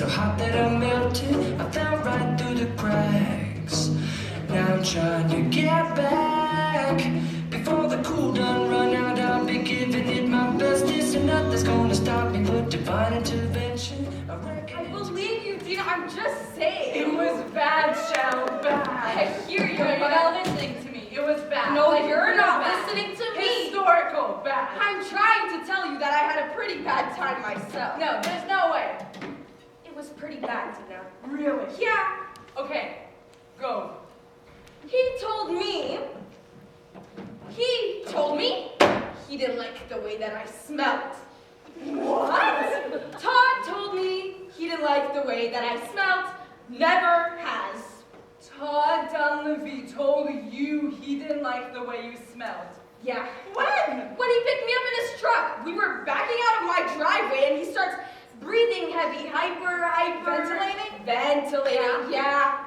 so hot that I melted. I fell right through the cracks. Now I'm trying to get back. Before the cool done run out, I'll be giving it my best. It's nothing's gonna stop me but divine intervention. I believe you, Dina. I'm just saying. It was bad, Shell. Bad. I hear you, You're but not listening to me. It was bad. No, Like, you're real not bad. listening to me. Historical bad. I'm trying to tell you that I had a pretty bad time myself. No, there's no way. It was pretty bad, Dina. Really? Yeah. Okay, go. He told me he didn't like the way that I smelled. What? Todd told me he didn't like the way that I smelled. Never has. Todd Dunleavy told you he didn't like the way you smelled. Yeah. When? When he picked me up in his truck. We were backing out of my driveway and he starts breathing heavy, Ventilating, yeah.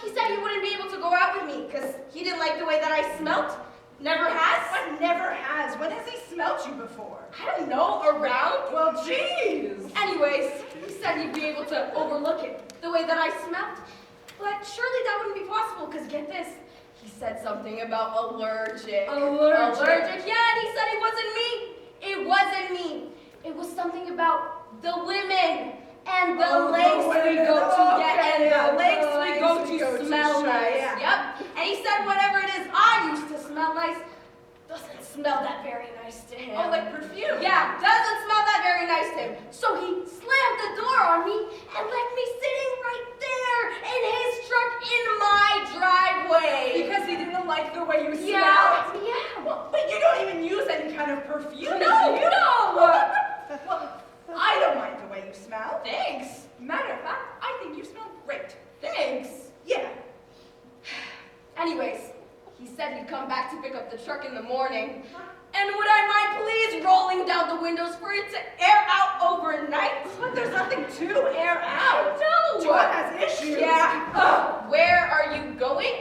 He said he wouldn't be able to go out with me because he didn't like the way that I smelled. Never has. What never has? When has he smelt you before? I don't know, around? Well, jeez. Anyways, he said he'd be able to overlook it, the way that I smelled. But surely that wouldn't be possible, because get this, he said something about allergic. Allergic? Yeah, and he said it wasn't me. It wasn't me. It was something about the women and the lakes we go to get, and the lakes we go to smell nice. Yeah. Yep. And he said whatever it is I used to smell nice doesn't smell that very nice to him. Oh, like perfume? Yeah, doesn't smell that very nice to him. So he slammed the door on me and left me sitting right there in his truck in my driveway. Because he didn't like the way you smelled? Yeah. Well, but you don't even use any kind of perfume. No, do you? no. Well, I don't mind the way you smell. Thanks. Matter of fact, I think you smell great. Thanks. Yeah. Anyways, he said he'd come back to pick up the truck in the morning. And would I mind please rolling down the windows for it to air out overnight? But there's nothing to air out. No. John has issues. Yeah. Where are you going?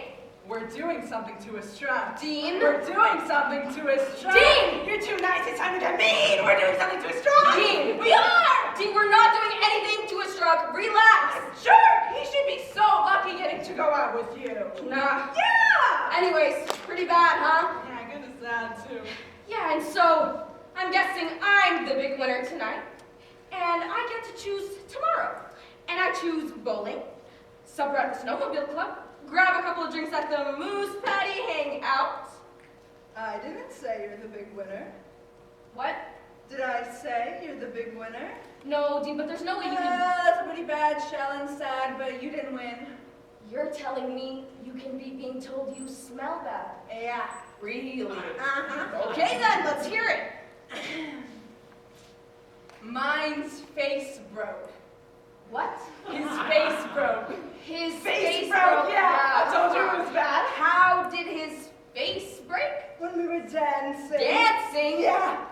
We're doing something to his truck. Dean? We're doing something to his truck. Dean! You're too nice. It's time to get mean. We're doing something to his truck. Dean! We are. Dean, we're not doing anything to his truck. Relax. Sure. He should be so lucky getting to go out with you. Nah. Yeah. Anyways, pretty bad, huh? Yeah, goodness, that too. Yeah, and so I'm guessing I'm the big winner tonight. And I get to choose tomorrow. And I choose bowling, supper at the snowmobile club, grab a couple of drinks at the Moose Patty Hangout. I didn't say you're the big winner. What? Did I say you're the big winner? No, Dean, but there's no way you can... That's pretty bad, Shell, and sad, but you didn't win. You're telling me you can be being told you smell bad. Yeah. Really? Uh-huh. Okay then, let's hear it. Mine's face broke. What? His face broke. His Face broke, yeah. I told you it was bad. How did his face break? When we were dancing. Dancing? Yeah.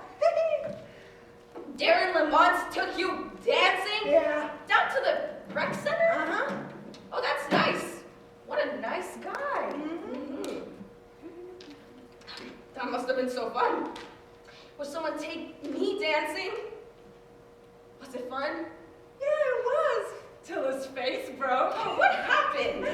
Darren Lamont took you dancing? Yeah. Down to the rec center? Uh-huh. Oh, that's nice. What a nice guy. Mhm. That must have been so fun. Would someone take me dancing? Was it fun? Yeah, it was. Till his face broke. Oh, what happened?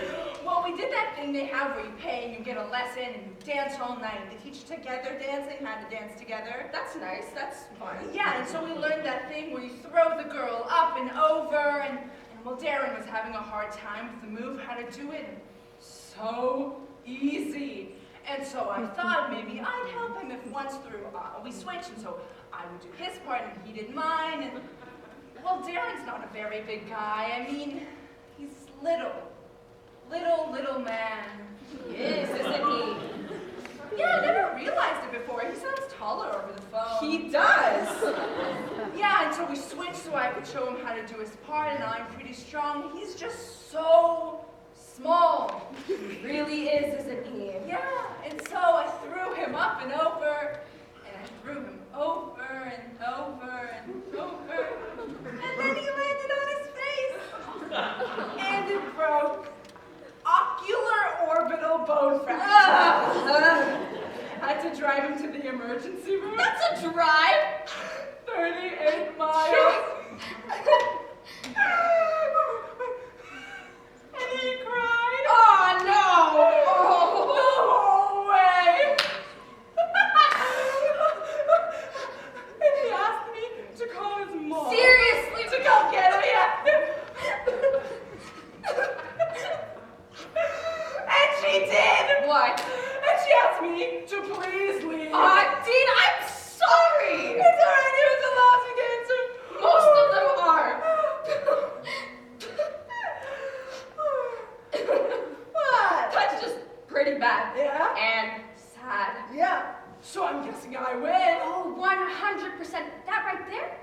Well, we did that thing they have where you pay and you get a lesson and you dance all night. They teach together dancing, how to dance together. That's nice. That's fun. Yeah, and so we learned that thing where you throw the girl up and over, and well, Darren was having a hard time with the move, how to do it, and so easy. And so I thought maybe I'd help him if once through, we switched, and so I would do his part and he did mine, and well, Darren's not a very big guy. I mean, he's little man. He is, isn't he? Yeah, I never realized it before. He sounds taller over the phone. He does. Yeah, and so we switched so I could show him how to do his part, and I'm pretty strong. He's just so small. He really is, isn't he? Yeah, and so I threw him up and over, and I threw him over and over and over, and then he landed on his face, and it broke. Ocular orbital bone fracture. Had to drive him to the emergency room. That's a drive. 38 miles. asked me to please leave. Dean, I'm sorry. It's alright, he was the last dancer. Most of them are. What? That's just pretty bad. Yeah? And sad. Yeah. So I'm guessing I win. Oh, 100%. That right there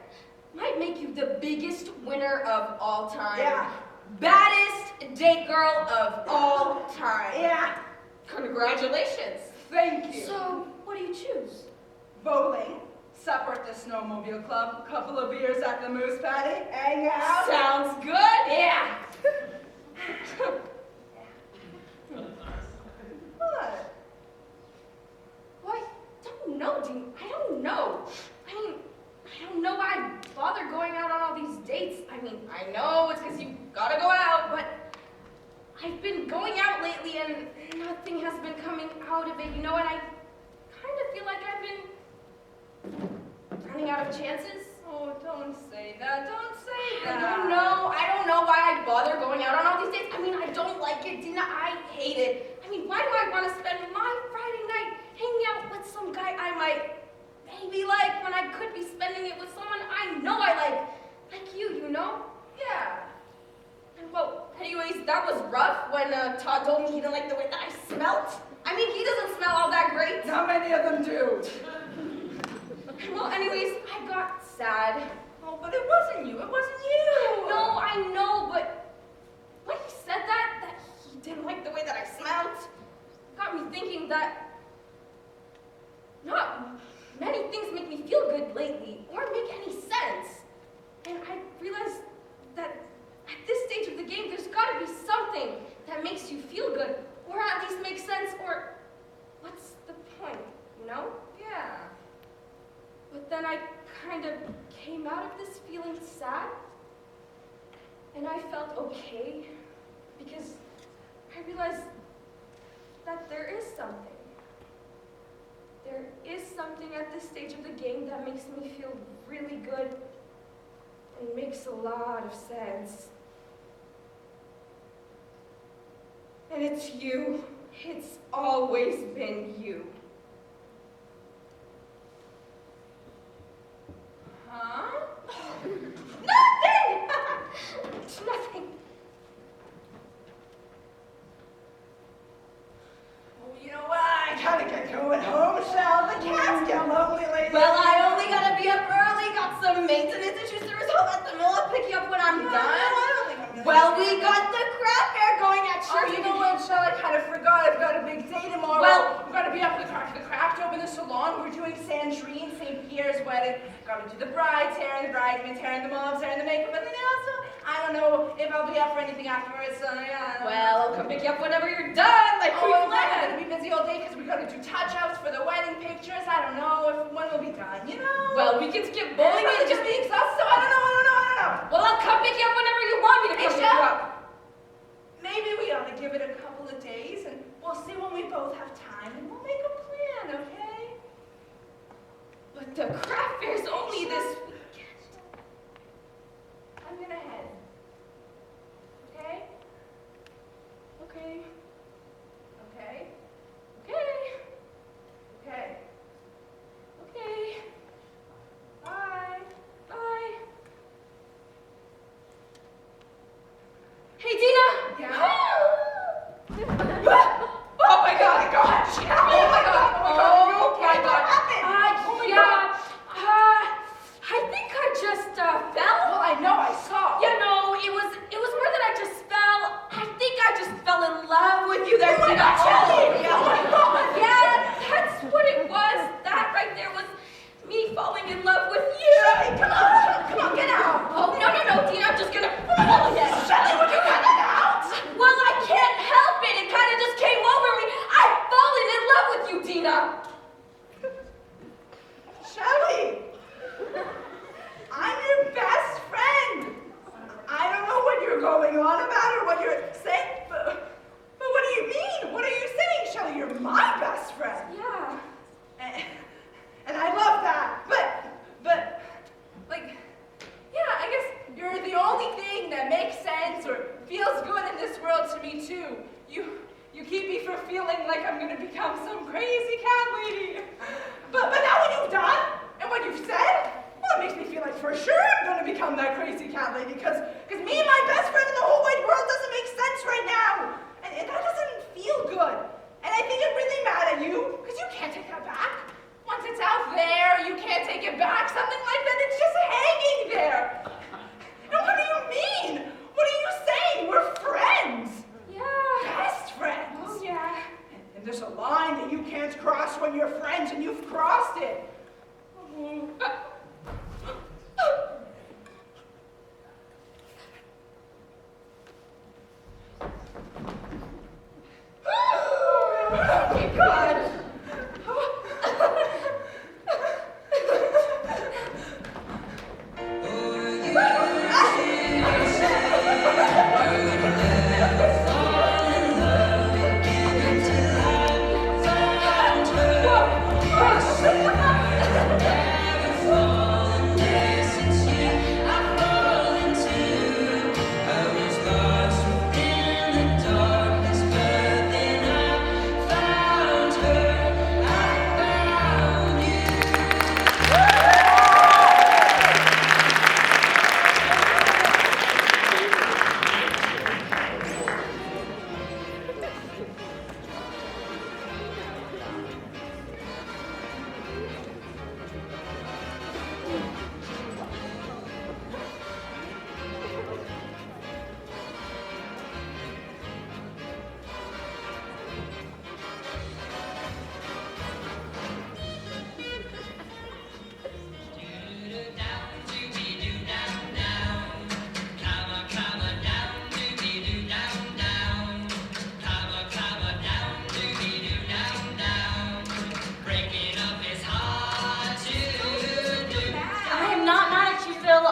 might make you the biggest winner of all time. Yeah. Baddest date girl of all time. Yeah. Congratulations. Thank you. So, what do you choose? Bowling, supper at the Snowmobile Club, couple of beers at the Moose Patty, hang out. Sounds good. Yeah. What? Well, I don't know, Dean. I don't know. I mean, I don't know why I bother going out on all these dates. I mean, I know it's because you gotta go out, but I've been going out lately and nothing has been coming out of it, you know, and I kind of feel like I've been running out of chances. Oh, don't say that. Don't say I that. don't know why I bother going out on all these dates. I mean, I don't like it, Dina. I hate it. I mean, why do I want to spend my Friday night hanging out with some guy I might maybe like when I could be spending it with someone I know I like you, you know? Yeah. And well, anyways, that was rough when Todd told me he didn't like the way that I smelt. I mean, he doesn't smell all that great. Not many of them do. Well, anyways, I got sad. Oh, but it wasn't you. It wasn't you. I know, but when he said that he didn't like the way that I smelled, got me thinking that not many things make me feel good lately or make any sense. And I realized that at this stage of the game, there's got to be something that makes you feel good or at least make sense, or what's the point, you know? Yeah. But then I kind of came out of this feeling sad, and I felt okay, because I realized that there is something. There is something at this stage of the game that makes me feel really good and makes a lot of sense. And it's you. It's always been you. Huh? Nothing! Nothing. Oh, you know what? I gotta get going home, Shell. The cats get lonely lately. Well, I only gotta be up early. Got some maintenance issues to resolve at the mill. I'll pick you up when I'm No, done. I don't think I'm gonna Well, do we that. got the craft fair going at Oh, church. you know what, Shell? I kind of forgot. I've got a big day tomorrow. Well- we've got to be up to the craft open the salon. We're doing Sandrine, St. Pierre's wedding. Got to do the bride's hair and the bridesmaid's hair and the mom's hair and the makeup and the nails. So I don't know if I'll be up for anything afterwards. So yeah. I don't know. Well, I'll come pick you up whenever you're done, like we Oh, I'm planned. gonna be busy all day because we gotta do touch-ups for the wedding pictures. I don't know when we'll be done, you know? Well, we can skip bowling bowling and and just just be exhausted, so I don't know. Well, I'll come pick you up whenever you want me to Hey, come pick Shell. you up. Maybe we ought to give it a couple of days and we'll see when we both have time and we'll make a plan, okay? But the craft fair's only this weekend. I'm gonna head. Okay? Okay. Okay? Okay. Okay. Okay. Bye. Bye. Hey, Dina! Yeah? Oh my god, gosh! Oh my god! Oh my God. What happened? Oh my Yeah. God. I think I just fell. Well, I know, I saw. You know, it was more than I just fell. I think I just fell in love with you there, Oh my Dina. God, Shelley! Yeah. Oh my God. Yeah, that's what it was. That right there was me falling in love with you. Shelley, come on, get out. Oh, no, Dina, I'm just gonna fall again. Shelley, would you cut it out? Well, I can't help it. It kind of just came over me. I've fallen in love with you, Dina. Shelley, I'm your best friend. I don't know what you're going on about or what you're saying, but what do you mean? What are you saying, Shelley? You're my best friend. Yeah. And I love that. But, like, yeah, I guess you're the only thing that makes sense or feels good in this world to me, too. You keep me from feeling like I'm gonna become some crazy crazy cat lady. But now what you've done and what you've said, well, it makes me feel like for sure I'm going to become that crazy cat lady because me and my best friend in the whole wide world doesn't make sense right now. And that doesn't feel good. And I think I'm really mad at you because you can't take that back. Once it's out there, you can't take it back. Something like that, it's just hanging there. And what do you mean? What are you saying? We're friends. Yeah. Best friends. Oh, yeah. And there's a line that you can't cross when you're friends, and you've crossed it. Oh, God.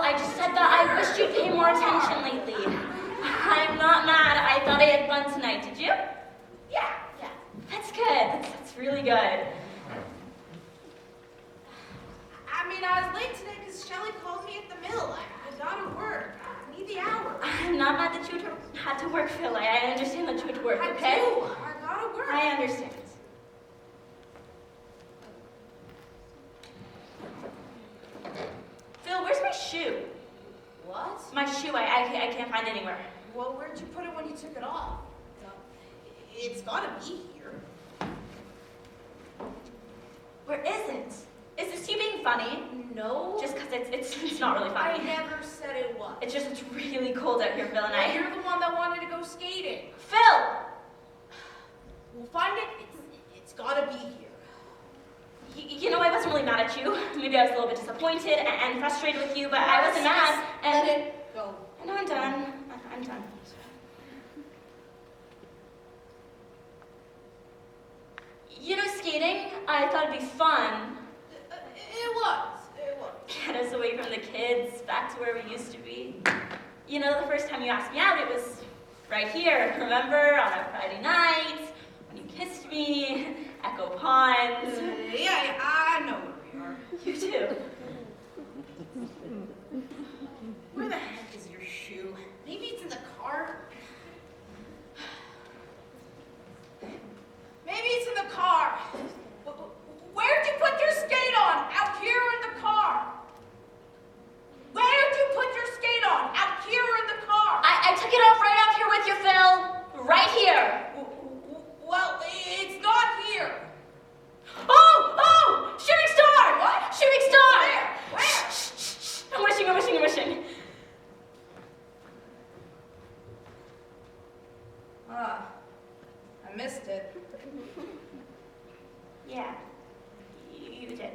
I just said that I wished you'd pay more attention lately. I'm not mad. I thought I had fun tonight. Did you? Yeah. That's good. That's really good. I mean, I was late today because Shelley called me at the mill. I gotta work. I need the hour. I'm not mad that you had to work, Phil. I understand that you had to work, I okay? do. I gotta work. I understand. Phil, where's my shoe? What? My shoe, I can't find it anywhere. Well, where'd you put it when you took it off? It's gotta be here. Where is it? Is this you being funny? No. Just because it's not really I funny. never said it was. It's really cold out here, Phil, and Well, you're the one that wanted to go skating. Phil! We'll find it. It's gotta be here. You know, I wasn't really mad at you. Maybe I was a little bit disappointed and frustrated with you, but I wasn't mad. And let it go. No, I'm done. I'm done. You know, skating, I thought it'd be fun. It was. Get us away from the kids, back to where we used to be. You know, the first time you asked me out, it was right here. Remember, on a Friday night, when you kissed me, Echo Ponds. Yeah, I know where we are. You do. Where the heck is your shoe? Maybe it's in the car? Maybe it's in the car. Where'd you put your skate on? Out here or in the car? Where'd you put your skate on? Out here or in the car? I took it off right out here with you, Phil. Right here. Well, it's not here. Oh! Shooting star! What? Shooting star! Where? I'm wishing. I missed it. Yeah, you did.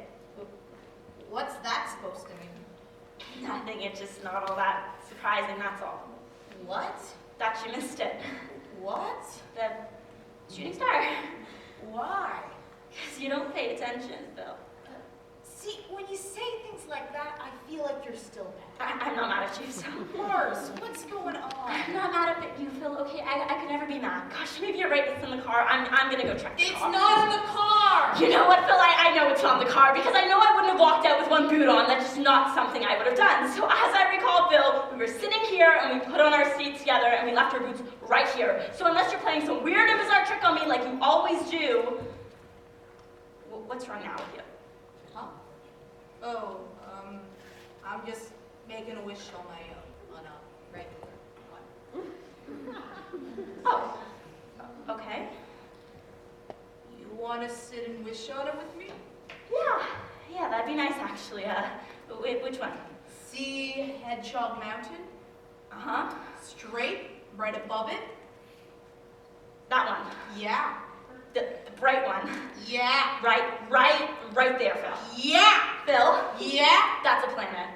What's that supposed to mean? Nothing, it's just not all that surprising, that's all. What? That you missed it. What? The shooting star. Why? Because you don't pay attention, Phil. See, when you say things like that, I feel like you're still mad. I'm not mad at you, so. Mars, what's going on? I'm not mad at you, Phil, okay? I could never be mad. Gosh, maybe you're right, it's in the car. I'm gonna go check the It's car. not in the car! You know what, Phil? I know it's not in the car because I know I wouldn't have walked out with one boot on. That's just not something I would have done. So as I recall, Phil, we were sitting here and we put on our seats together and we left our boots right here. So unless you're playing some weird and bizarre trick on me like you always do, What's wrong now with you? Huh? Oh, I'm just making a wish on my own, on a regular one. Oh, okay. You want to sit and wish on it with me? Yeah, that'd be nice actually. Which one? See Hedgehog Mountain? Uh-huh. Straight, right above it? That one. Yeah. The bright one. Yeah. Right there, Phil. Yeah. Phil, Yeah. that's a planet.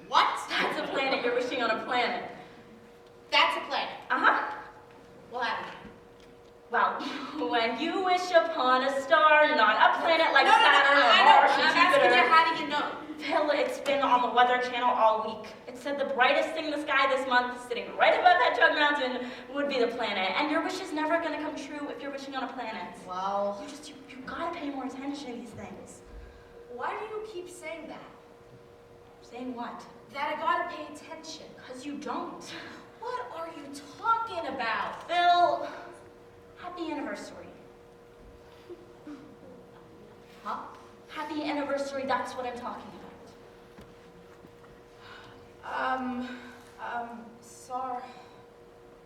What? That's a planet. You're wishing on a planet. That's a planet. Uh-huh. What happened? Well, when you wish upon a star, not a planet like No, Saturn or I Mars know. or I'm asking Jupiter. you, how do you know? Phil, it's been on the Weather Channel all week. It said the brightest thing in the sky this month, sitting right above Hedgehog Mountain, would be the planet. And your wish is never going to come true if you're wishing on a planet. Well, You gotta pay more attention to these things. why do you keep saying that? Saying what? That I gotta pay attention. Because you don't. What are you talking about? Phil, happy anniversary. Huh? Happy anniversary, that's what I'm talking about. Sorry.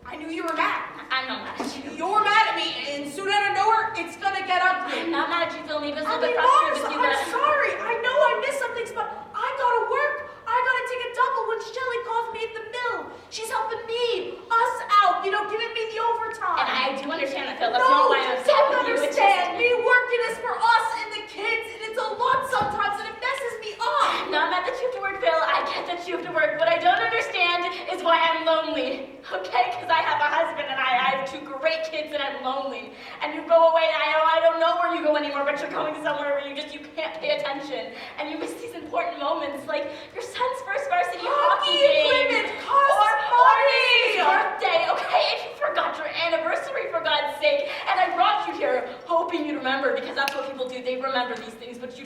I knew you were mad. I'm not mad at you. You're mad at me, and soon out of nowhere, it's gonna get ugly. I'm not mad at you, Phil. Maybe it's a I little bit mean, frustrated Mars, with you, I'm but... sorry. I know I missed some things, but I gotta work. I gotta take a double when Shelly calls me at the mill. She's helping me, us out, giving me the overtime. And I do understand that, Phil. That's No, not why I'm you upset don't with you. It's understand. Me working is for us and the kids, and it's a lot sometimes, and it messes me up. I'm not mad that you have to work, Phil. I get that you have to work. What I don't understand is why I'm lonely. Okay? Because I have a husband and I have two great kids and I'm lonely. And you go away and I don't know where you go anymore, but you're going somewhere where you can't pay attention. And you miss these important moments, like your son's first varsity hockey game. Equipment costs Or his money. birthday, okay? And you forgot your anniversary, for God's sake. And I brought you here hoping you'd remember, because that's what people do. They remember these things, but you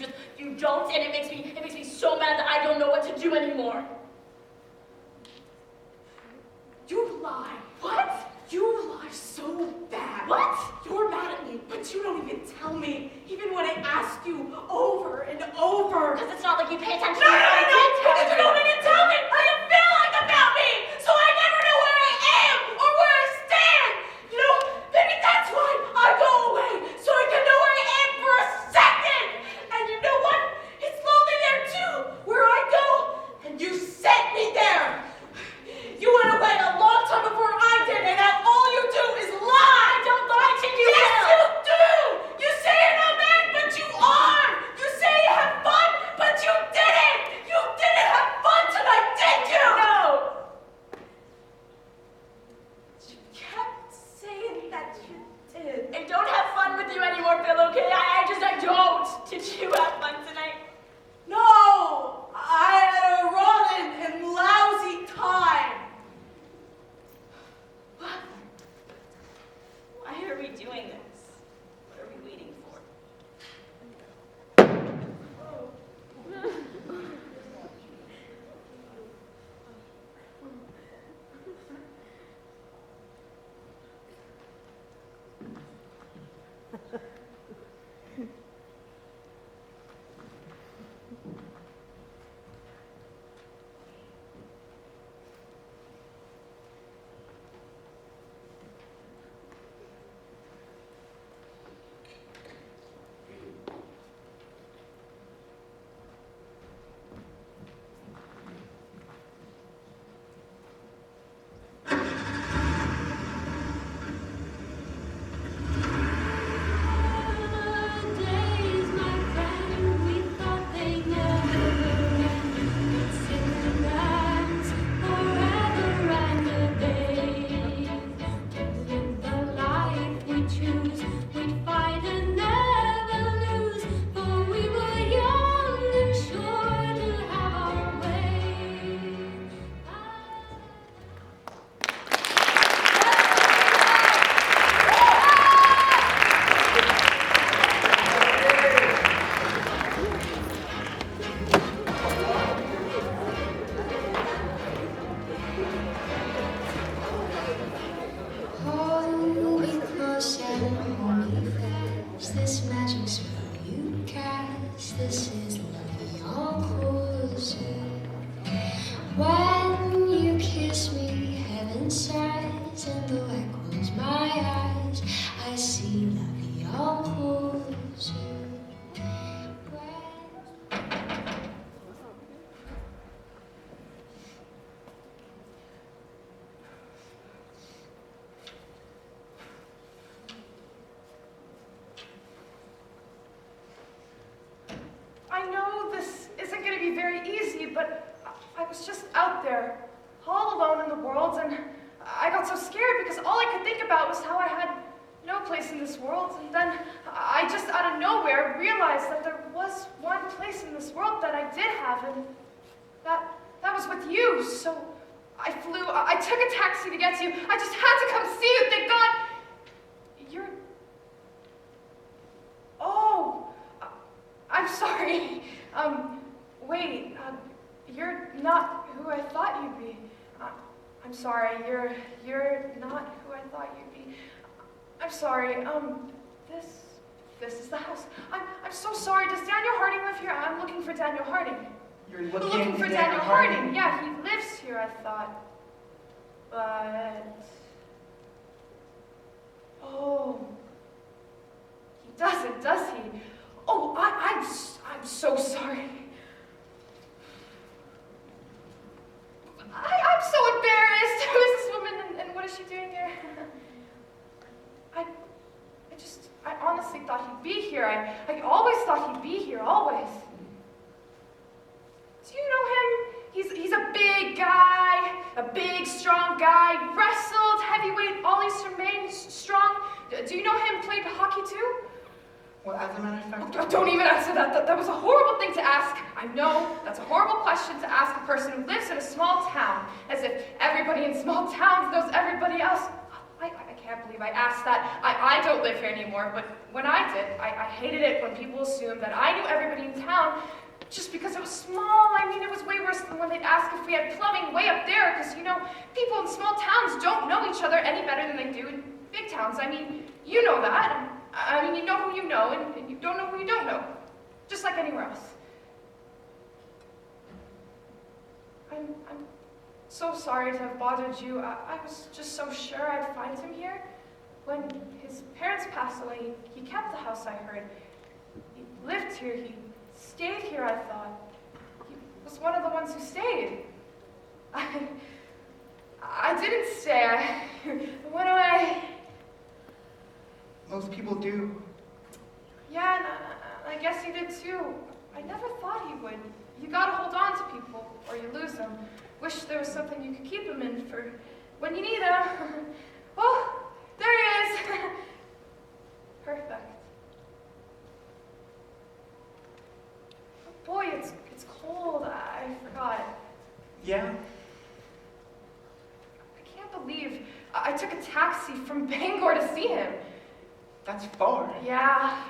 don't, and it makes me so mad that I don't know what to do anymore. You lie. What? You lie so bad. What? You're mad at me, but you don't even tell me, even when I ask you over and over. Because it's not like you pay attention No, to what I did tell because you you. don't even tell me how you feel like about me, so I never know where I am or where I stand. Maybe that's why I go away, so I can know where I am for a second. And you know what? It's lonely there too, where I go, and you sent me there. You went away a long time before I did, and now all you do is lie. I don't lie to you, Yes, Phil. you do. You say you're not mad, but you are. You say you have fun, but you didn't. You didn't have fun tonight, did you? No. You kept saying that you did. I don't have fun with you anymore, Phil, okay? I don't. Did you have fun tonight? No, I had a rotten and lousy time. What? Why are we doing this? What are we waiting for? Hold me close and hold me fast. This magic spell you cast. This is love en course. When you kiss me, heaven sighs, and though I close my eyes, I see love en course. I know this isn't going to be very easy, but I was just out there, all alone in the world, and I got so scared because all I could think about was how I had no place in this world, and then I just out of nowhere realized that there was one place in this world that I did have, and that was with you. So I took a taxi to get to you. I just had to come see you. Thank God. Oh, I'm sorry. Wait, you're not who I thought you'd be. I'm sorry, you're not who I thought you'd be. I'm sorry, this is the house. I'm so sorry. Does Daniel Harding live here? I'm looking for Daniel Harding. You're Looking for Daniel Harding. Yeah, he lives here, I thought. But... Oh... He doesn't, does he? Oh, I'm so sorry. I'm so embarrassed. Who is this woman and what is she doing here? I honestly thought he'd be here. I always thought he'd be here, always. Do you know him? He's a big guy, a big, strong guy, wrestled, heavyweight, all Eastern Maine, strong. Do you know him? Played hockey too? Well, as a matter of fact... Oh, don't even answer that. That was a horrible thing to ask. I know, that's a horrible question to ask a person who lives in a small town, as if everybody in small towns knows everybody else. I can't believe I asked that. I don't live here anymore, but when I did, I hated it when people assumed that I knew everybody in town just because it was small. I mean, it was way worse than when they'd ask if we had plumbing way up there, because, you know, people in small towns don't know each other any better than they do in big towns. I mean, you know that. I mean, you know who you know, and you don't know who you don't know. Just like anywhere else. I'm so sorry to have bothered you. I was just so sure I'd find him here. When his parents passed away, he kept the house, I heard. He lived here, he stayed here, I thought. He was one of the ones who stayed. I didn't stay, I went away. Most people do. Yeah, and I guess he did too. I never thought he would. You gotta hold on to people, or you lose them. Wish there was something you could keep him in for when you need him. Oh, there he is. Perfect. Oh boy, it's cold. I forgot. Yeah? I can't believe I took a taxi from Bangor to see him. That's far. Yeah.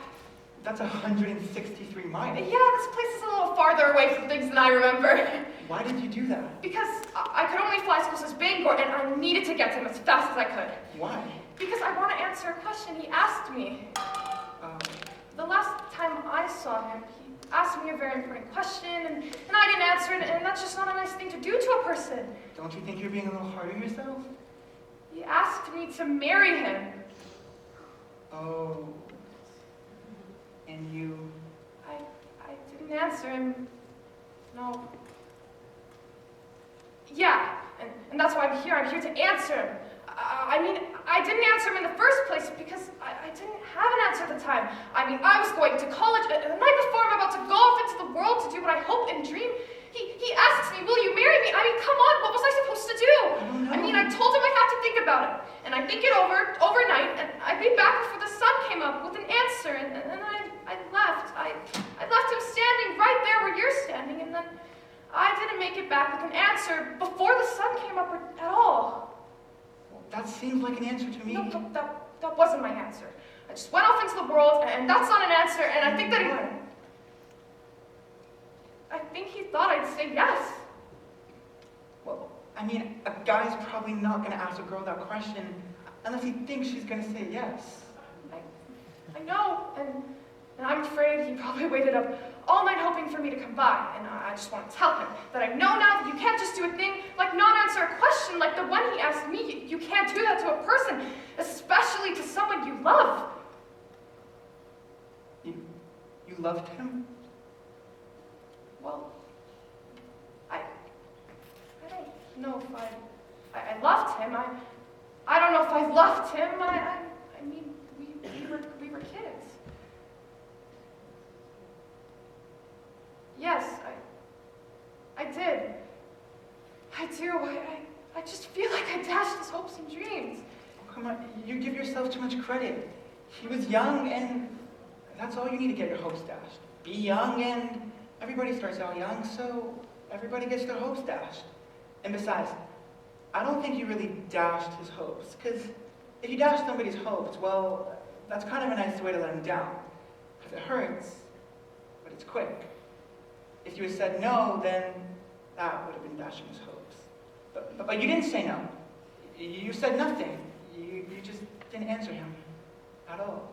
That's 163 miles. Yeah, this place is a little farther away from things than I remember. Why did you do that? Because I could only fly as close as Bangor, and I needed to get to him as fast as I could. Why? Because I want to answer a question he asked me. The last time I saw him, he asked me a very important question, and I didn't answer it, and that's just not a nice thing to do to a person. Don't you think you're being a little hard on yourself? He asked me to marry him. Oh. And you... I didn't answer him. No. Yeah, and that's why I'm here. I'm here to answer him. I mean, I didn't answer him in the first place because I didn't have an answer at the time. I mean, I was going to college, and the night before I'm about to go off into the world to do what I hope and dream. He asks me, will you marry me? I mean, come on, what was I supposed to do? I mean, I told him I'd have to think about it. And I'd think it over overnight, and I'd be back before the sun came up with an answer, and then I left. I left him standing right there where you're standing, and then I didn't make it back with an answer before the sun came up at all. Well, that seems like an answer to me. No, that wasn't my answer. I just went off into the world, and that's not an answer, and I think that I think he thought I'd say yes. Well, I mean, a guy's probably not going to ask a girl that question unless he thinks she's going to say yes. I know, and And I'm afraid he probably waited up all night hoping for me to come by. And I just want to tell him that I know now that you can't just do a thing like not answer a question like the one he asked me. You can't do that to a person, especially to someone you love. You loved him? Well, I don't know if I loved him. I don't know if I loved him. I mean, we were kids. Yes, I did. I do. I just feel like I dashed his hopes and dreams. Oh, come on, you give yourself too much credit. He was young, and that's all you need to get your hopes dashed. Be young, and everybody starts out young, so everybody gets their hopes dashed. And besides, I don't think you really dashed his hopes, because if you dash somebody's hopes, well, that's kind of a nice way to let him down, because it hurts, but it's quick. If you had said no, then that would have been dashing his hopes. But you didn't say no. You said nothing. You just didn't answer him at all.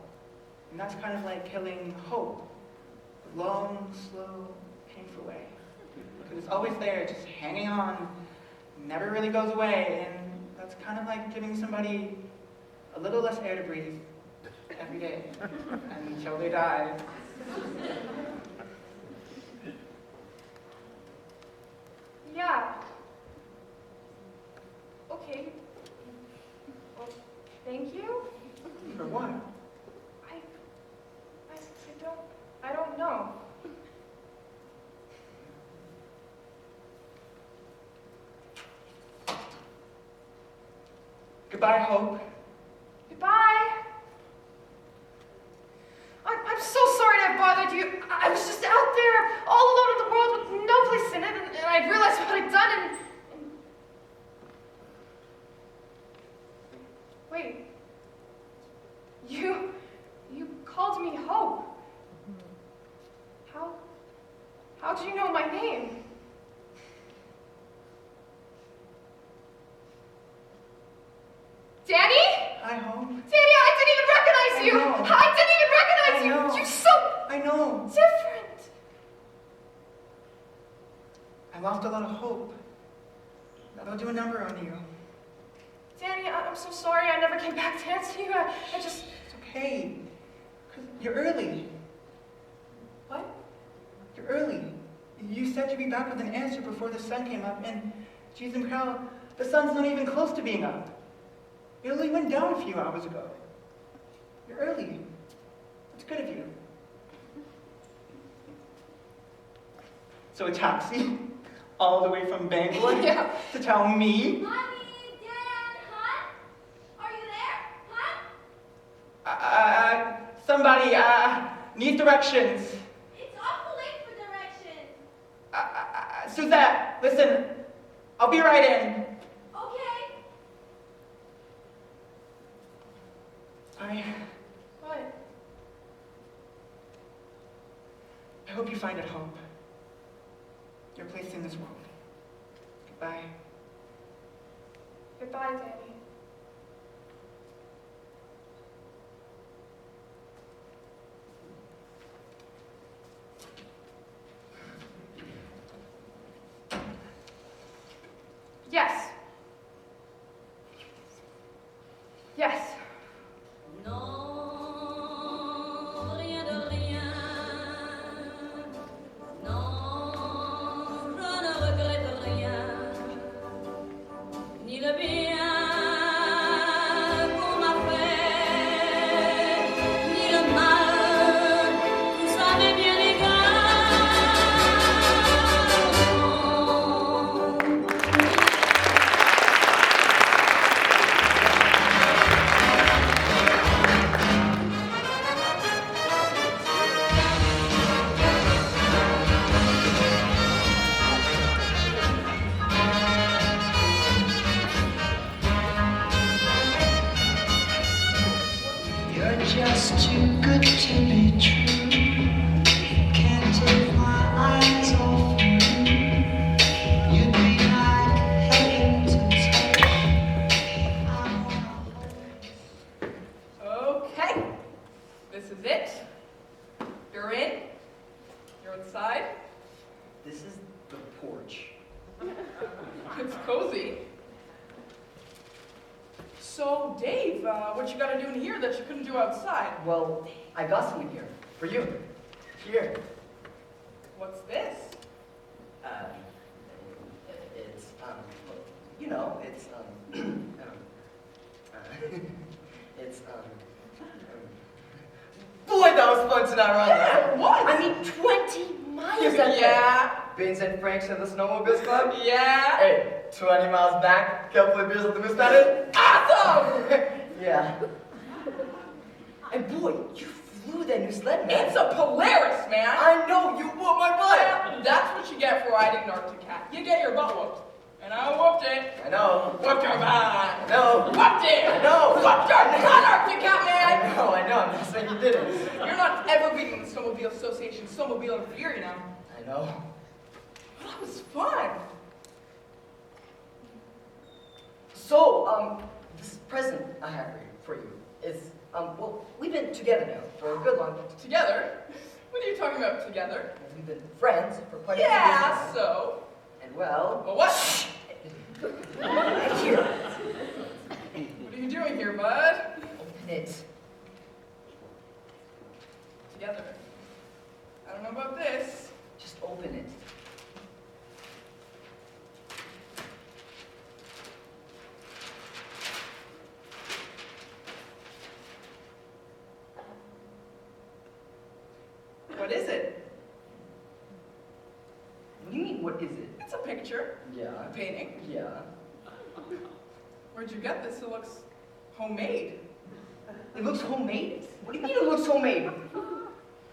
And that's kind of like killing hope. A long, slow, painful way. Because it's always there, just hanging on, never really goes away, and that's kind of like giving somebody a little less air to breathe every day until they die. Yeah. Okay. Well, thank you. For what? I don't know. Goodbye, Hope. Goodbye. I'm so sorry to have bothered you. I was just out there, all alone in the world with no place in it, and I realized what I'd done, and... Wait. You called me Hope. How'd you know my name? Danny? Hi, Hope. Danny, I didn't even recognize you! I know. I didn't even recognize I you! know. You're so I know. different! I lost a lot of hope. That'll do a number on you. Danny, I'm so sorry I never came back to answer you. I just... It's okay. 'Cause you're early. What? You're early. You said you'd be back with an answer before the sun came up, and geez and Carol, the sun's not even close to being up. It only went down a few hours ago. You're early. It's good of you. So a taxi, all the way from Bangor Yeah. to tell me? Mommy, Dad, hon? Are you there? Hon? Somebody, needs directions. It's awful late for directions. Suzette, listen, I'll be right in. Okay. What? I hope you find it hope. Your place in this world. Goodbye. Goodbye, Danny. Yes. Yes. Non, rien de rien. Non, je ne regrette rien. Ni le bien qu'on m'a fait, ni le mal, tout ça m'est bien égal. Non. inside. This is the porch. It's cozy. So, Dave, what you gotta do in here that you couldn't do outside? Well, I got some in here. For you. Here. What's this? It's, you know, it's, it's, boy, that was fun tonight, right? Yeah, it was. I mean, 20 miles that Yeah. Beans and Franks at the Snowmobiles Club? Yeah. Hey, 20 miles back, couple of beers at the Moose Mountain? Awesome! Yeah. And boy, you flew that new sled, man. It's a Polaris, man. I know, you whooped my butt. Yeah, that's what you get for riding an Arctic cat. You get your butt whooped. And I whooped it. I know. Whooped your butt. No. Whooped it. I know. Whooped your butt, Arctic cat, man. I know, I'm not saying you didn't. You're not ever beating the Snowmobile Association Snowmobile of the Year, you know. I know. Well, that was fun. So, this present I have for you is, well, we've been together now for a good long time. Together? What are you talking about, together? We've been friends for quite a few years Yeah, now. so? And well, Well, what? here, What are you doing here, bud? open it. Together. I don't know about this. Just open it. What is it? What do you mean, what is it? It's a picture. Yeah. A painting. Yeah. Where'd you get this? It looks homemade. It looks homemade? What do you mean it looks homemade?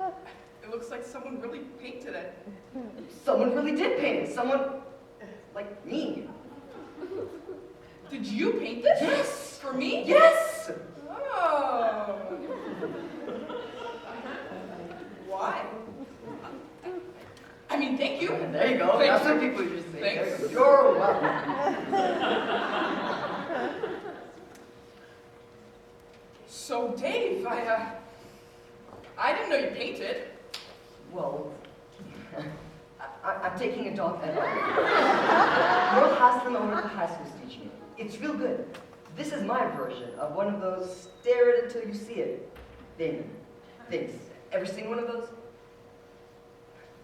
It looks like someone really painted it. Someone really did paint it. Someone, like me. Did you paint this? Yes. For me? Yes! Oh. Why? I mean, thank you. There you go. Thank That's you. what people usually say. There Thanks. you go. You're welcome. So, Dave, I didn't know you painted. Well, I'm taking a dog at Earl has them over at the high school to teach me. It's real good. This is my version of one of those stare it until you see it things. Ever seen one of those?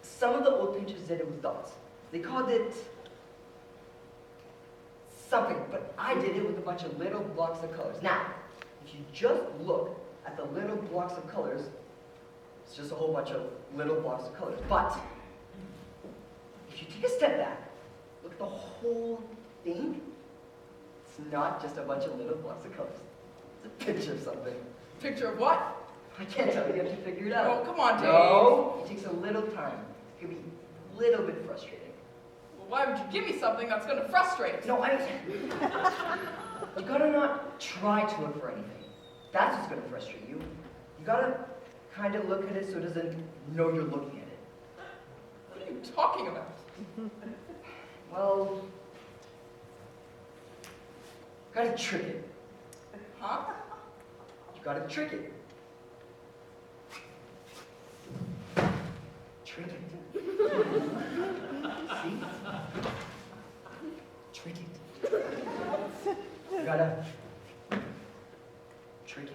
Some of the old painters did it with dots. They called it something, but I did it with a bunch of little blocks of colors. Now, if you just look at the little blocks of colors, it's just a whole bunch of little blocks of colors. But if you take a step back, look at the whole thing, it's not just a bunch of little blocks of colors. It's a picture of something. Picture of what? I can't tell you, you have to figure it out. Oh, come on, Dave. No, it takes a little time. It can be a little bit frustrating. Well, why would you give me something that's going to frustrate? No, you gotta not try to look for anything. That's what's gonna frustrate you. You gotta kind of look at it so it doesn't know you're looking at it. What are you talking about? Well, you gotta trick it. Huh? You gotta trick it. Trick it. See? Trick it. You gotta trick it.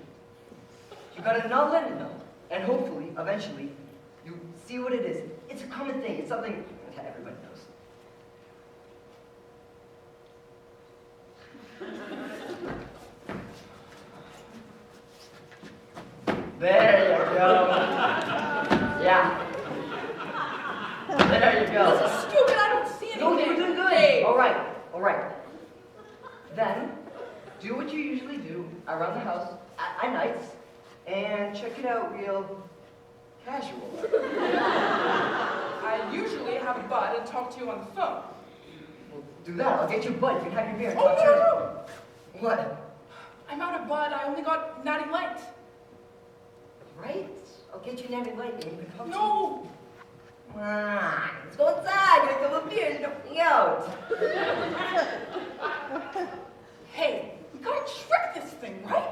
You gotta not let it know. And hopefully, eventually, you see what it is. It's a common thing. It's something that everybody knows. There you go. Yeah. There you go. This is stupid. I don't see anything. No, you're doing good. Dave. All right, all right. Then, do what you usually do around the house at nights and check it out real casual. I usually have a bud and talk to you on the phone. Well, do that. I'll get you a bud. You can have your beer. and Oh, talk no, to no. me. What? I'm out of bud. I only got Natty Light. Right? I'll get you Natty Light and you can talk to me. No. Come on. Let's go inside. Get a couple of beers. Don't me out. Hey, we gotta trick this thing, right?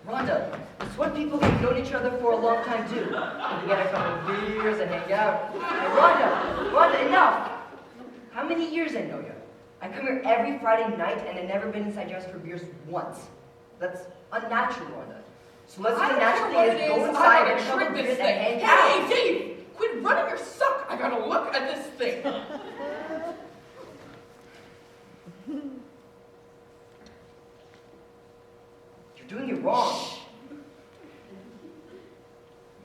Rhonda, it's what people who've known each other for a long time do. They get a couple of beers to hang out. Hey, Rhonda, enough! How many years I know you? I come here every Friday night and I've never been inside your house for beers once. That's unnatural, Rhonda. So let's do the natural thing is go inside and trick have a this beer thing. and hang out. Hey, Dave! Quit running your suck! I gotta look at this thing. You're doing it wrong. You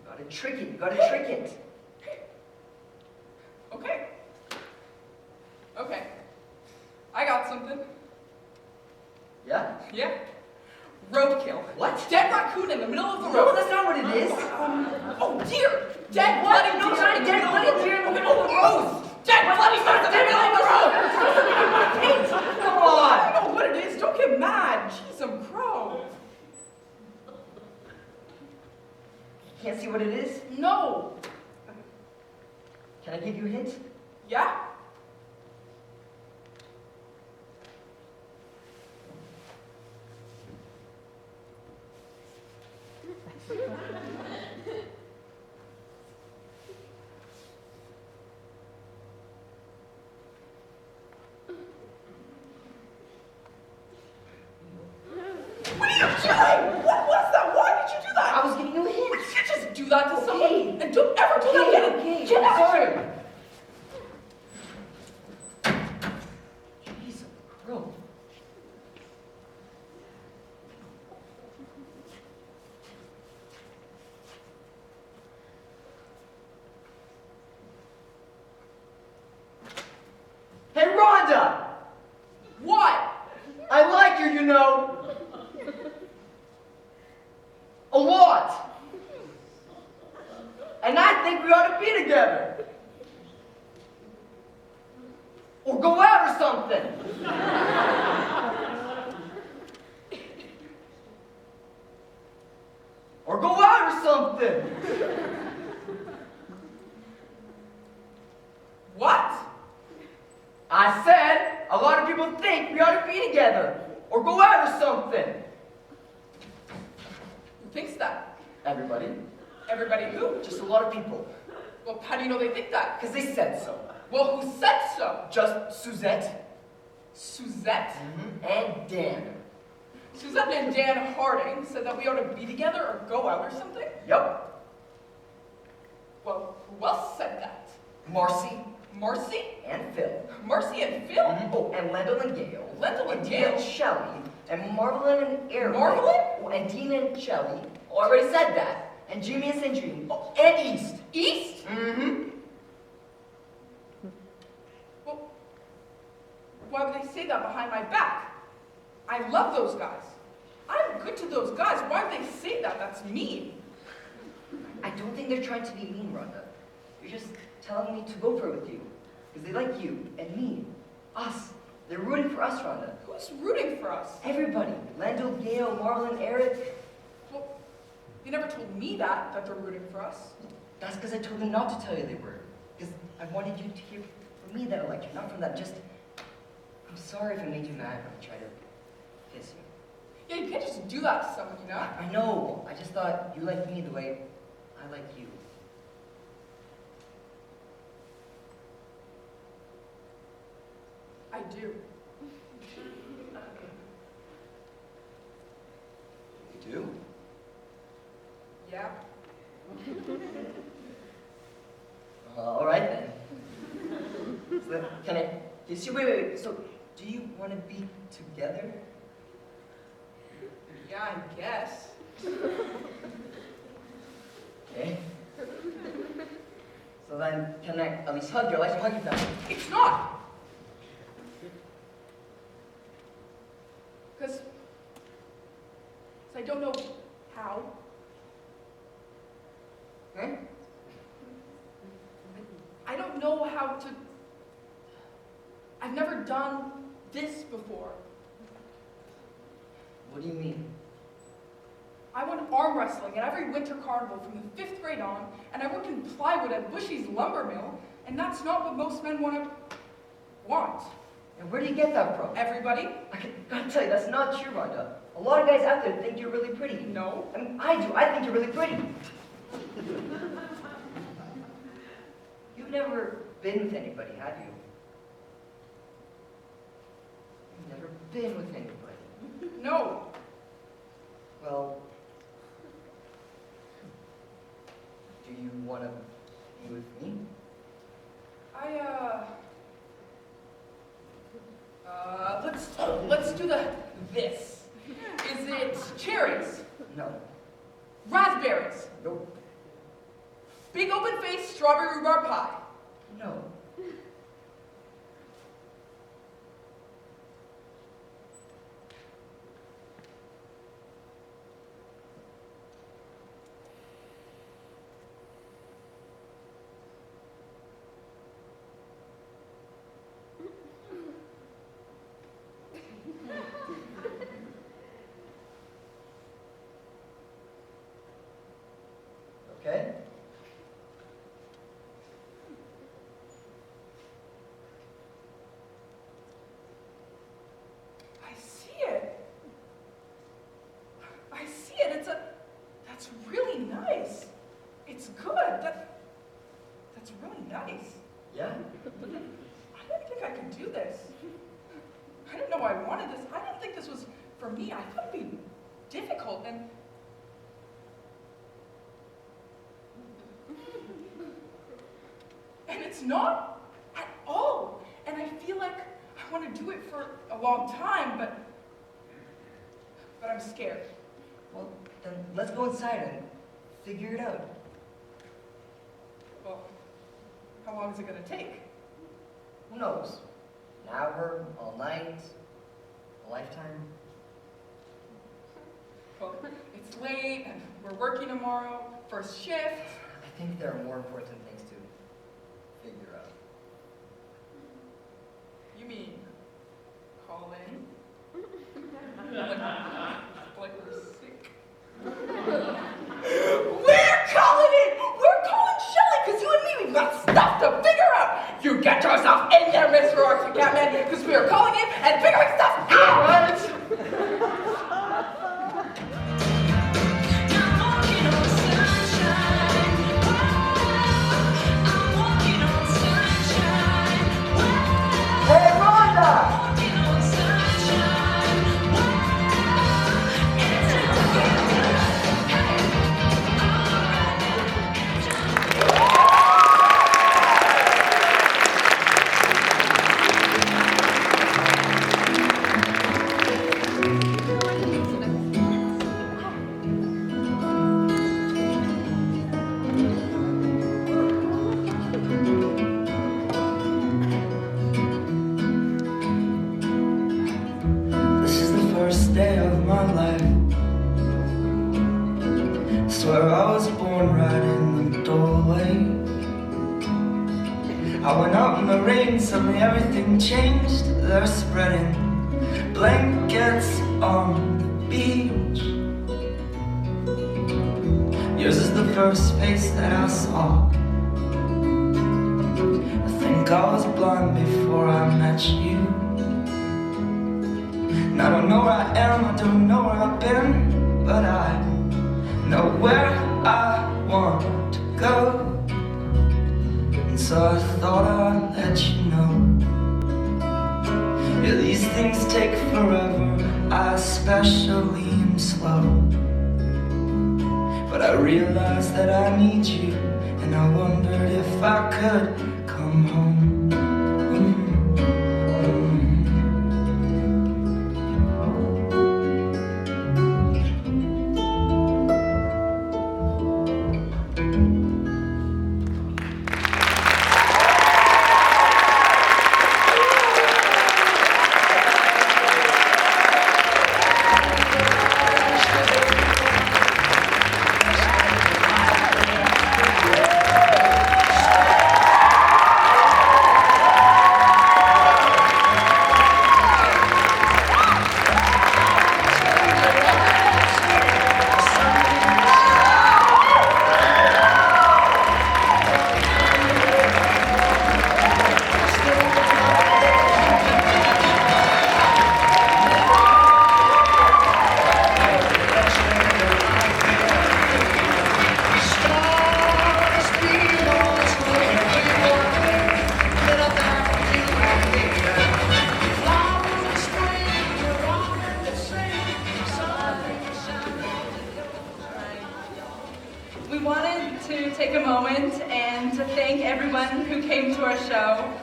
gotta trick it. Okay. Okay. I got something. Yeah? Yeah. Roadkill. What? Dead raccoon in the middle of the No, road. that's not what it is. Oh dear! Dead What? bloody No, deer it's not in a the dead middle bloody of the deer in the road. middle of the road. Dead bloody deer in the middle of the road. Kate, come I on. don't know what it is. Don't get mad. Jeez, I'm crow. Can't see what it is? No. Can I give you a hint? Yeah. What are you doing? What was that? Why did you do that? I was giving you a hint. You just do that to Okay. someone and don't ever do that again. Okay, Get I'm out of sorry. here. Jeez, crow. Hey, Rhonda! What? I like her, you know. A lot. And I think we ought to be together. Or go out or something. Or go out or something. What? I said a lot of people think we ought to be together. Or go out or something. Who thinks that? Everybody. Everybody who? Just a lot of people. Well, how do you know they think that? Because they said so. Well, who said so? Just Suzette. Suzette? And Dan. Suzette and Dan Harding said that we ought to be together or go out or something? Yup. Well, who else said that? Marcy Marcy? and Phil. Marcy and Phil? Oh, and Lendl and Gale. Lendl and Dina and Gale? Shelley. And Marvelyn and Aaron. Marvelyn? Oh, and Dina and Shelley. Oh, I already said that. And Jimmy and Sandrine. Oh, and East. East? Mm-hmm. Well, why would they say that behind my back? I love those guys. I'm good to those guys. Why would they say that? That's mean. I don't think they're trying to be mean, Rhonda. They're just telling me to go for it with you. Because they like you and me. Us. They're rooting for us, Rhonda. Who's rooting for us? Everybody. Lendl, Gale, Marlon, Eric. Well, they never told me that they're rooting for us. That's because I told them not to tell you they were. Because I wanted you to hear from me that I liked you, not from them. Just, I'm sorry if I made you mad when I tried to kiss you. Yeah, you can't just do that to someone, you know? I know. I just thought you liked me the way I like you. I do. You do? Yeah. All right then. So then, can I kiss you? Wait. So, do you want to be together? Yeah, I guess. Okay. So then, can I at least hug you? I like to hug you now. It's not. Because I don't know how. Huh? I don't know how to. I've never done this before. What do you mean? I went arm wrestling at every winter carnival from the 5th grade on, and I worked in plywood at Bushy's lumber mill, and that's not what most men want. And where do you get that from? Everybody? I gotta tell you, that's not true, Rhonda. A lot of guys out there think you're really pretty. No. I mean, I do. I think you're really pretty. You've never been with anybody, have you? You've never been with anybody. No. Well, do you want to be with me? Let's do this. Is it cherries? No. Raspberries? Nope. Big open face strawberry rhubarb pie? No. Okay? I see it. I see it. That's really nice. It's good. That's really nice. Yeah? I didn't think I could do this. I didn't know I wanted this. I didn't think this was for me. I thought it'd be difficult and it's not at all. And I feel like I want to do it for a long time, but I'm scared. Well, then let's go inside and figure it out. Well, how long is it going to take? Who knows? An hour, all night, a lifetime. Well, it's late and we're working tomorrow, first shift. I think there are more important things to figure out. You mean call in? like we're sick? We're calling it! We're calling Shelly because you and me, we've got stuff to figure out! You get yourself in there, Mr. Roxy Catman, because we are calling in and figuring stuff out! I'm walking on sunshine. I'm walking on sunshine. Hey, Rhonda! Walking on sunshine. And it's all good. Hey, all right. This is the first day of my life. Swear I was born right in the doorway. I went out in the rain, suddenly everything changed. They're spreading blankets on the beach. Yours is the first face that I saw. I think I was blind before I met you. And I don't know where I am, I don't know where I've been, but I know where I want to go. And so I thought I'd let you know. Yeah, these things take forever, I especially am slow. But I realized that I need you, and I wondered if I could come home. everyone who came to our show.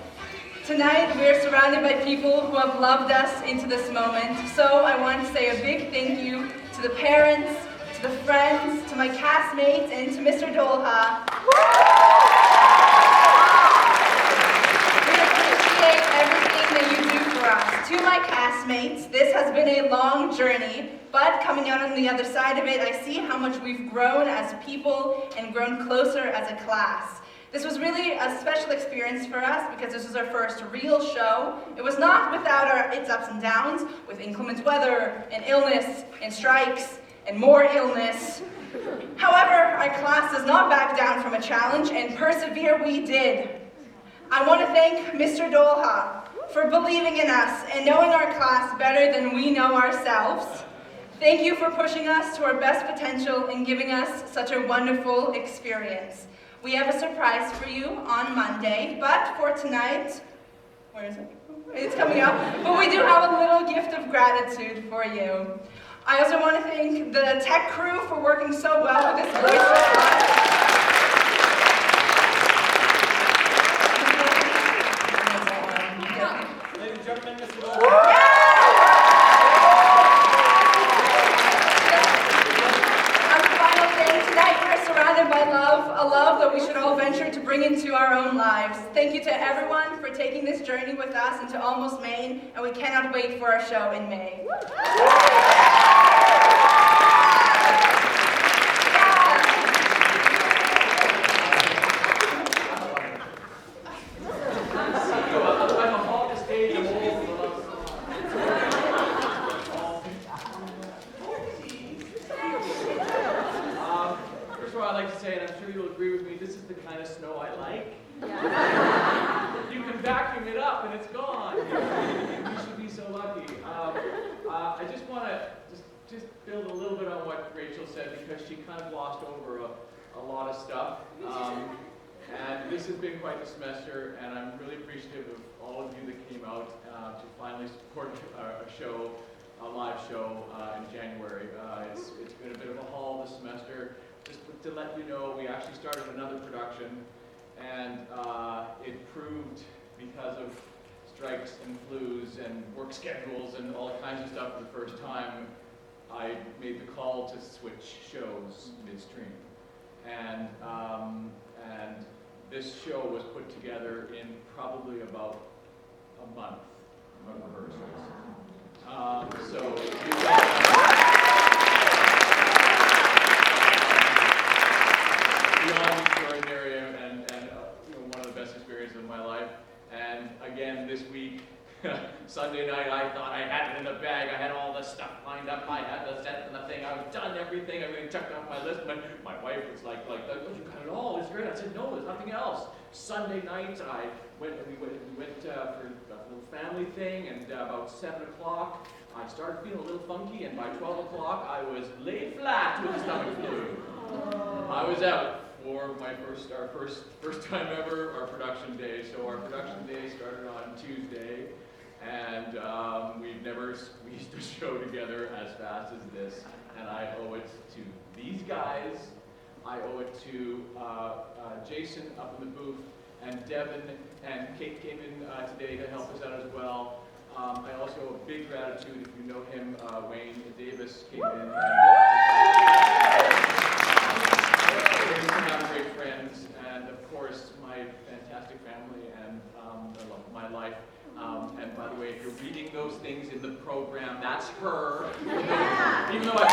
Tonight, we're surrounded by people who have loved us into this moment, so I want to say a big thank you to the parents, to the friends, to my castmates, and to Mr. Dolha. We appreciate everything that you do for us. To my castmates, this has been a long journey, but coming out on the other side of it, I see how much we've grown as people and grown closer as a class. This was really a special experience for us because this was our first real show. It was not without its ups and downs, with inclement weather and illness and strikes and more illness. However, our class does not back down from a challenge, and persevere we did. I want to thank Mr. Dolha for believing in us and knowing our class better than we know ourselves. Thank you for pushing us to our best potential and giving us such a wonderful experience. We have a surprise for you on Monday, but for tonight, where is it? It's coming up. But we do have a little gift of gratitude for you. I also want to thank the tech crew for working so well with this voice response. Ladies and gentlemen, Mr. Surrounded by love, a love that we should all venture to bring into our own lives. Thank you to everyone for taking this journey with us into Almost Maine, and we cannot wait for our show in May. You can vacuum it up and it's gone. You should be so lucky. I just want to just build a little bit on what Rachel said because she kind of glossed over a lot of stuff. And this has been quite the semester, and I'm really appreciative of all of you that came out to finally support a show, a live show in January. It's been a bit of a haul this semester. Just to let you know, we actually started another production. And it proved, because of strikes and flus and work schedules and all kinds of stuff for the first time, I made the call to switch shows midstream. And this show was put together in probably about a month of rehearsals. Beyond extraordinary and one of the best experiences of my life. And again, this week, Sunday night, I thought I had it in the bag. I had all the stuff lined up. I had the set and the thing. I've done everything checked off my list. But my wife was like, oh, you got it all. It's great. I said, no, there's nothing else. Sunday night, we went for a little family thing, and about 7 o'clock, I started feeling a little funky, and by 12 o'clock, I was laid flat with a stomach flu. I was out for our first time ever, our production day. So our production day started on Tuesday, and we've never squeezed a show together as fast as this. And I owe it to these guys. I owe it to Jason up in the booth, and Devin, and Kate came in today to help us out as well. I also owe a big gratitude, if you know him, Wayne Davis came in. And great friends, and of course my fantastic family and the love of my life. And by the way, if you're reading those things in the program, that's her. Even though I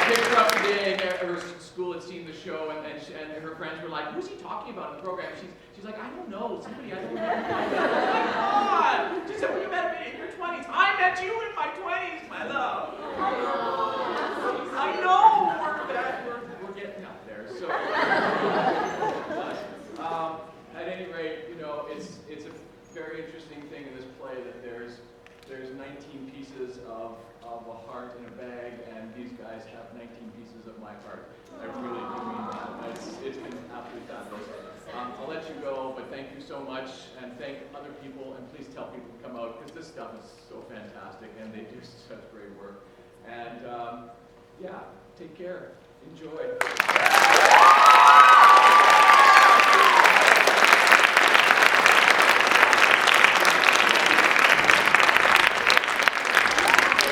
picked her up today, and her school had seen the show, and her friends were like, "Who's he talking about in the program?" She's like, "I don't know, somebody I don't know." Oh my God! She said, "Well, you met me in your 20s." I met you in my 20s, my love. I know we're getting up there. So, at any rate, it's a very interesting thing in this play that there's 19 pieces of a heart in a bag, and these guys have 19 pieces of my heart. I really do mean that. It's been absolutely fabulous. I'll let you go, but thank you so much, and thank other people, and please tell people to come out, because this stuff is so fantastic, and they do such great work. And yeah, take care. Enjoy.